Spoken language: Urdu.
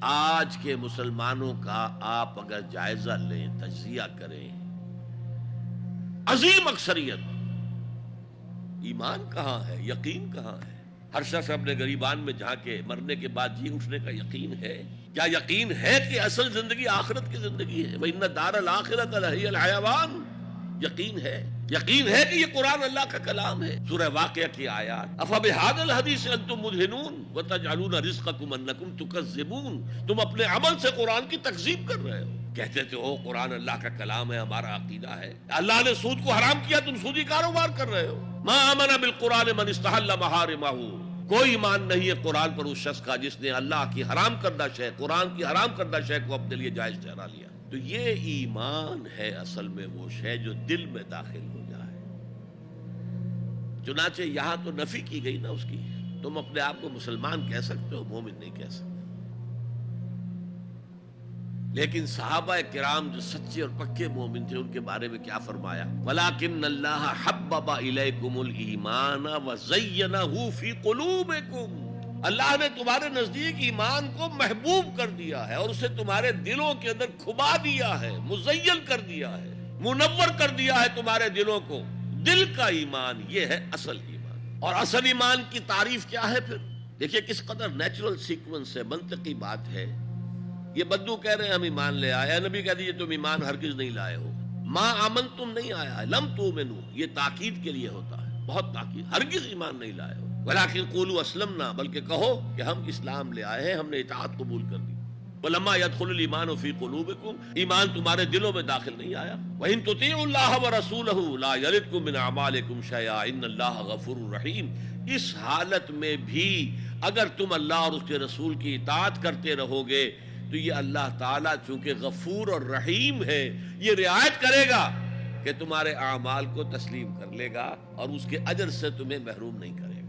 آج کے مسلمانوں کا آپ اگر جائزہ لیں، تجزیہ کریں، عظیم اکثریت ایمان کہاں ہے، یقین کہاں ہے؟ ہر شخص اپنے گریبان میں جہاں کے مرنے کے بعد جی اٹھنے کا یقین ہے؟ کیا یقین ہے کہ اصل زندگی آخرت کی زندگی ہے؟ وَإِنَّ الدَّارَ الْآخِرَةَ لَهِيَ الْحَيَوَانُ، یقین ہے؟ یقین ہے کہ یہ قرآن اللہ کا کلام ہے؟ سورہ واقعہ کی آیات، أَفَبِهَذَا الْحَدِيثِ أَنْتُمْ مُدْهِنُونَ وَتَجْعَلُونَ رِزْقَكُمْ أَنَّكُمْ تُكَذِّبُونَ، تم اپنے عمل سے قرآن کی تکذیب کر رہے ہو، کہتے تھے او قرآن اللہ کا کلام ہے، ہمارا عقیدہ ہے، اللہ نے سود کو حرام کیا، تم سودی کاروبار کر رہے ہو۔ ما آمن بالقرآن من استحل محارمہ، کوئی ایمان نہیں ہے قرآن پر اس شخص کا جس نے اللہ کی حرام کردہ شے، قرآن کی حرام کردہ شے کو اپنے لیے جائز ٹھہرا لیا۔ تو یہ ایمان ہے اصل میں وہ شے جو دل میں داخل ہو جائے۔ چنانچہ یہاں تو نفی کی گئی نا اس کی، تم اپنے آپ کو مسلمان کہہ سکتے ہو، مومن نہیں کہہ سکتے۔ لیکن صحابہ کرام جو سچے اور پکے مومن تھے ان کے بارے میں کیا فرمایا؟ وَلَٰكِنَّ اللَّهَ حَبَّبَ إِلَيْكُمُ الْإِيمَانَ وَزَيَّنَهُ فِي قُلُوبِكُمْ، اللہ نے تمہارے نزدیک ایمان کو محبوب کر دیا ہے اور اسے تمہارے دلوں کے اندر کھبا دیا ہے، مزین کر دیا ہے، منور کر دیا ہے تمہارے دلوں کو۔ دل کا ایمان یہ ہے اصل ایمان۔ اور اصل ایمان کی تعریف کیا ہے پھر؟ دیکھیے کس قدر نیچرل سیکوینس ہے، منطقی بات ہے۔ یہ بدو کہہ رہے ہیں ہم ایمان لے آئے، نبی کہہ دیجئے تم ایمان ہرگز نہیں لائے ہو، ما آمن تم نہیں آیا ہے، لم تؤمنو، یہ تاکید کے لیے ہوتا ہے، بہت تاکید، ہرگز ایمان نہیں لائے ہو، ولکن قولوا اسلمنا، بلکہ کہو کہ ہم اسلام لے آئے ہیں، ہم نے اطاعت قبول کر لی۔ ولما يدخل الايمان في قلوبكم، ایمان تمہارے دلوں میں داخل نہیں آیا۔ وان تطيعوا الله ورسوله لا يلدكم من اعمالكم شيئا ان الله غفور رحيم، اس حالت میں بھی اگر تم اللہ اور اس کے رسول کی اطاعت کرتے رہو گے تو یہ اللہ تعالیٰ چونکہ غفور اور رحیم ہے، یہ رعایت کرے گا کہ تمہارے اعمال کو تسلیم کر لے گا اور اس کے اجر سے تمہیں محروم نہیں کرے گا۔